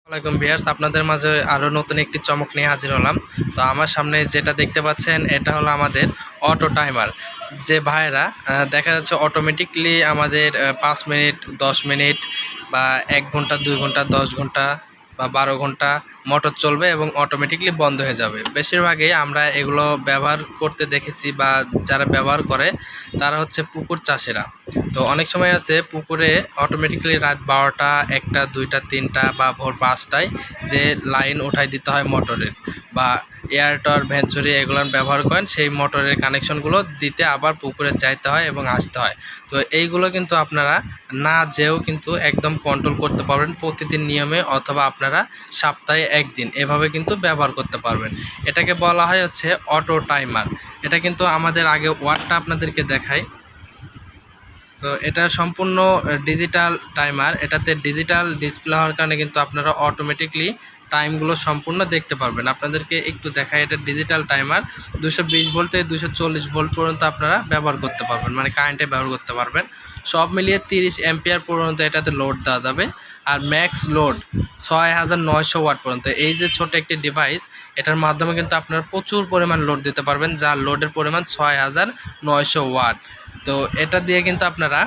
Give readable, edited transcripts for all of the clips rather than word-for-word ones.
আসসালামাইকুম ভিউয়ার্স, আপনাদের মাঝে আরও নতুন একটি চমক নিয়ে হাজির হলাম। তো আমার সামনে যেটা দেখতে পাচ্ছেন এটা হলো আমাদের অটো টাইমার। যে ভাইরা দেখা যাচ্ছে অটোমেটিকলি আমাদের 5 মিনিট 10 মিনিট বা 1 ঘন্টা 2 ঘন্টা 10 ঘন্টা বা 12 ঘন্টা মোটর চলবে এবং অটোমেটিকলি বন্ধ হয়ে যাবে। বেশিরভাগই আমরা এগুলো ব্যবহার করতে দেখেছি বা যারা ব্যবহার করে তারা হচ্ছে পুকুর চাষিরা। তো অনেক সময় আছে পুকুরে অটোমেটিক্যালি রাত 12টা 1টা 2টা 3টা বা ভোর 5টায় যে লাইন উঠাই দিতে হয় মোটরের, বা এয়ারটর ভেঞ্চুরি এগুলো ব্যবহার করেন, সেই মোটরের কানেকশনগুলো দিতে আবার পুকুরে যাইতে হয় এবং আসতে হয়। তো এইগুলো কিন্তু আপনারা না যেও কিন্তু একদম কন্ট্রোল করতে পারবেন প্রতিদিন নিয়মে, অথবা আপনারা সপ্তাহে একদিন এভাবে কিন্তু ব্যবহার করতে পারবেন। এটাকে বলা হয় হচ্ছে অটো টাইমার। এটা কিন্তু আমাদের আগে ওয়ার্ডটা আপনাদেরকে দেখাই। তো এটা সম্পূর্ণ ডিজিটাল টাইমার। এটাতে ডিজিটাল ডিসপ্লে হওয়ার কারণে কিন্তু আপনারা অটোমেটিকলি টাইমগুলো সম্পূর্ণ দেখতে পারবেন। আপনাদেরকে একটু দেখাই, এটা ডিজিটাল টাইমার। 220 ভোল্ট থেকে 240 ভোল্ট পর্যন্ত আপনারা ব্যবহার করতে পারবেন, মানে কারেন্টে ব্যবহার করতে পারবেন। সব মিলিয়ে 30 অ্যাম্পিয়ার পর্যন্ত এটাতে লোড দেওয়া যাবে। আর ম্যাক্স লোড 6900 ওয়াট পর্যন্ত। এই যে ছোট একটি ডিভাইস, এটার মাধ্যমে কিন্তু আপনারা প্রচুর পরিমাণ লোড দিতে পারবেন, যার লোডের পরিমাণ 6900 ওয়াট। তো এটা দিয়ে কিন্তু আপনারা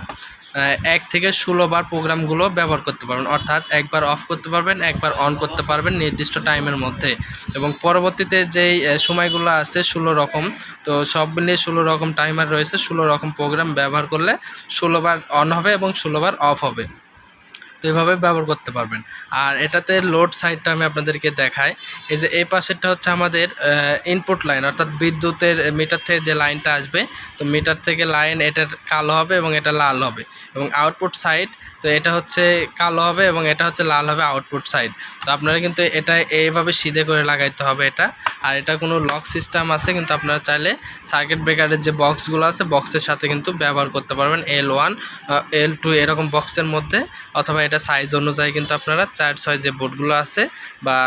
1 থেকে 16 বার প্রোগ্রামগুলো ব্যবহার করতে পারবেন, অর্থাৎ একবার অফ করতে পারবেন, একবার অন করতে পারবেন নির্দিষ্ট টাইমের মধ্যে। এবং পরবর্তীতে যেই সময়গুলো আছে 16 রকম, তো সব মিলিয়ে 16 রকম টাইমার রয়েছে। 16 রকম প্রোগ্রাম ব্যবহার করলে 16 বার অন হবে এবং 16 বার অফ হবে। তো এভাবে ব্যবহার করতে পারবেন। আর এটাতে লোড সাইডটা আমি আপনাদেরকে দেখাই। এই যে এই পাশেরটা হচ্ছে আমাদের ইনপুট লাইন, অর্থাৎ বিদ্যুতের মিটার থেকে যে লাইনটা আসবে, তো মিটার থেকে লাইন এটার কালো হবে এবং এটা লাল হবে। এবং আউটপুট সাইড, তো এটা হচ্ছে কালো হবে এবং এটা হচ্ছে লাল হবে আউটপুট সাইড। তো আপনারা কিন্তু এটা এইভাবে সিধে করে লাগাইতে হবে এটা। আর এটা কোনো লক সিস্টেম আছে, কিন্তু আপনারা চাইলে সার্কিট ব্রেকারের যে বক্সগুলো আছে বক্সের সাথে কিন্তু ব্যবহার করতে পারবেন। L1 L2 এরকম বক্সের মধ্যে, অথবা এটা সাইজ অনুযায়ী কিন্তু আপনারা 4-6 যে বোর্ডগুলো আছে বা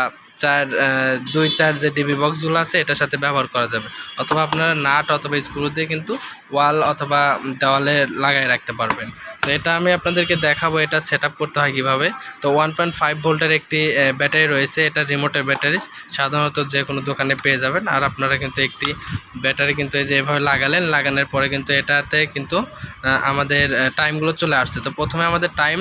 2-4 যে ডিবি বক্সগুলো আছে এটার সাথে ব্যবহার করা যাবে। অথবা আপনারা নাট অথবা স্ক্রু দিয়ে কিন্তু ওয়াল অথবা দেওয়ালে লাগাই রাখতে পারবেন। তো এটা আমি আপনাদেরকে দেখাবো এটা সেট আপ করতে হয় কীভাবে। তো 1.5 ভোল্টের একটি ব্যাটারি রয়েছে, এটা রিমোটের ব্যাটারি, সাধারণত যে কোনো দোকানে পেয়ে যাবেন। আর আপনারা কিন্তু একটি ব্যাটারি কিন্তু এই যে এভাবে লাগানোর পরে কিন্তু এটাতে কিন্তু আমাদের টাইমগুলো চলে আসছে। তো প্রথমে আমাদের টাইম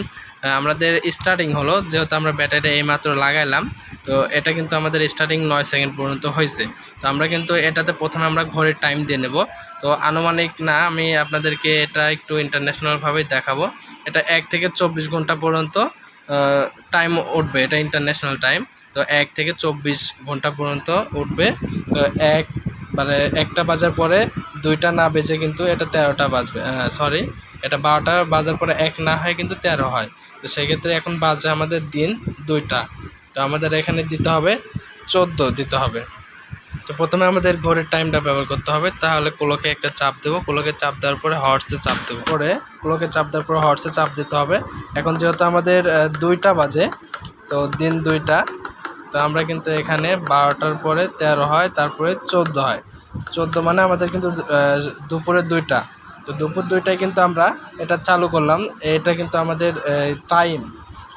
আমাদের স্টার্টিং হলো, যেহেতু আমরা ব্যাটারিটা এইমাত্র লাগাইলাম, তো এটা কিন্তু আমাদের স্টার্টিং 9 সেকেন্ড পর্যন্ত হয়েছে। তো আমরা কিন্তু এটাতে প্রথমে আমরা ঘড়ির টাইম দিয়ে নেব। তো আনুমানিক না, আমি আপনাদেরকে এটা একটু ইন্টারন্যাশনালভাবেই দেখাবো। এটা 1 থেকে 24 ঘন্টা পর্যন্ত টাইম উঠবে, এটা ইন্টারন্যাশনাল টাইম। তো 1 থেকে 24 ঘন্টা পর্যন্ত উঠবে। তো মানে 1টা বাজার পরে 2টা না বেজে কিন্তু এটা 13টা বাজবে, সরি, এটা 12টা বাজার পরে 1 না হয় কিন্তু 13 হয়। তো সেক্ষেত্রে এখন বাজে আমাদের দিন 2টা। তো আমাদের এখানে দিতে হবে 14 দিতে হবে। তো প্রথমে আমাদের ঘড়ির টাইমটা ব্যবহার করতে হবে। তাহলে ক্লকে একটা চাপ দেবো, ক্লকে চাপ দেওয়ার পরে হর্সে চাপ দেবো, পরে ক্লকে চাপ দেওয়ার পরে হর্সে চাপ দিতে হবে। এখন যেহেতু আমাদের 2টা বাজে, তো দিন 2টা, তো আমরা কিন্তু এখানে 12টার পরে 13 হয়, তারপরে 14 হয়। 14 মানে আমাদের কিন্তু দুপুরে 2টা। তো দুপুর 2টায় কিন্তু আমরা এটা চালু করলাম, এটা কিন্তু আমাদের টাইম।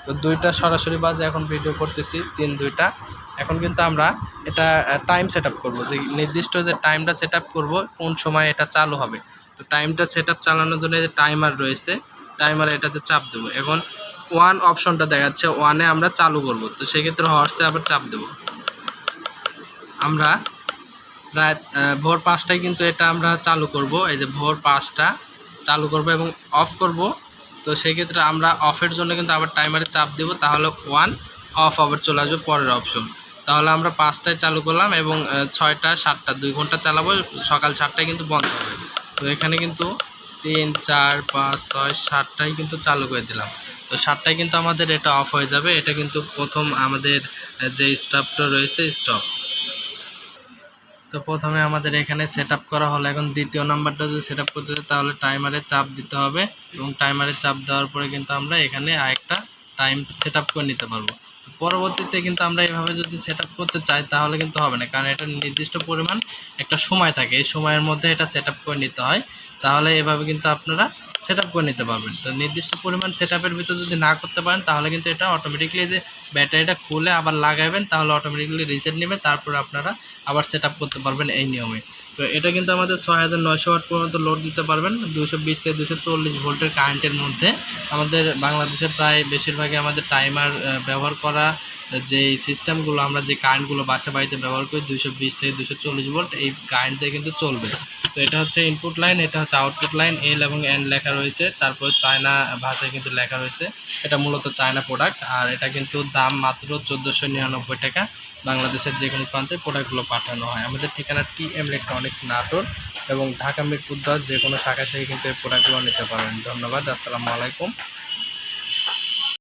তো 2টা সরাসরি বাজে, এখন ভিডিও করতেছি 3-2টা। এখন কিন্তু আমরা এটা টাইম সেট আপ করবো, যে নির্দিষ্ট যে টাইমটা সেট আপ করবো কোন সময় এটা চালু হবে। তো টাইমটা সেট আপ চালানোর জন্য যে টাইমার রয়েছে, টাইমার এটাতে চাপ দেবো। এখন 1 অপশনটা দেখাচ্ছে, 1-এ আমরা চালু করব। তো সেক্ষেত্রে হর্সে আবার চাপ দেবো। আমরা রাত ভোর 5টায় কিন্তু এটা আমরা চালু করব। এই যে ভোর 5টা চালু করব এবং অফ করব। তো সেক্ষেত্রে আমরা অফের জন্য কিন্তু আবার টাইমারে চাপ দেব, তাহলে 1 অফ আবার চলে আসবে পরের অপশন। তাহলে আমরা 5টায় চালু করলাম এবং 6টা 7টা 2 ঘন্টা চালাবো, সকাল 7টায় কিন্তু বন্ধ হবে। তো এখানে কিন্তু 3 4 5 6 7টায় কিন্তু চালু করে দিলাম। তো 7টায় কিন্তু আমাদের এটা অফ হয়ে যাবে। এটা কিন্তু প্রথম আমাদের যে স্টপটা রয়েছে স্টপ। তো প্রথমে আমাদের এখানে সেট আপ করা হলো। এখন দ্বিতীয় নাম্বারটা যদি সেট আপ করতে চাই তাহলে টাইমারে চাপ দিতে হবে, এবং টাইমারে চাপ দেওয়ার পরে কিন্তু আমরা এখানে আরেকটা টাইম সেট আপ করে নিতে পারবো। পরবর্তীতে কিন্তু আমরা এভাবে যদি সেট আপ করতে চাই তাহলে কিন্তু হবে না, কারণ এটা নির্দিষ্ট পরিমাণ একটা সময় থাকে, এই সময়ের মধ্যে এটা সেট আপ করে নিতে হয়। তাহলে এভাবে কিন্তু আপনারা সেট আপ করে নিতে পারবেন। তো নির্দিষ্ট পরিমাণ সেট আপের ভিতর যদি না করতে পারেন তাহলে কিন্তু এটা অটোমেটিকলি যে ব্যাটারিটা খুলে আবার লাগাবেন তাহলে অটোমেটিকলি রিসেট নেবে, তারপর আপনারা আবার সেট আপ করতে পারবেন এই নিয়মে। তো এটা কিন্তু আমাদের 6900 ওয়াট পর্যন্ত লোড দিতে পারবেন 220 থেকে 240 ভোল্টের কারেন্টের মধ্যে। আমাদের বাংলাদেশে প্রায় বেশিরভাগই আমাদের টাইমার ব্যবহার করা যেই সিস্টেমগুলো, আমরা যে কারেন্টগুলো বাসা বাড়িতে ব্যবহার করি 220 থেকে 240 ভোল্ট, এই কারেন্ট দিয়ে কিন্তু চলবে। তো এটা হচ্ছে ইনপুট লাইন, এটা হচ্ছে আউটপুট লাইন, এল এবং এন লেখা রয়েছে, তারপর চায়না ভাষায় কিন্তু লেখা রয়েছে। এটা মূলত চায়না প্রোডাক্ট, আর এটা কিন্তু দাম মাত্র 1499 টাকা। বাংলাদেশের যে কোনো প্রান্তে প্রোডাক্টগুলো পাঠানো হয়। আমাদের ঠিকানা টিএম ইলেকট্রনিক্স নাটোর এবং ঢাকা মিরপুর 10 যে কোনো শাখা থেকে কিন্তু এই প্রোডাক্টগুলো নিতে পারেন। ধন্যবাদ, আসসালামু আলাইকুম।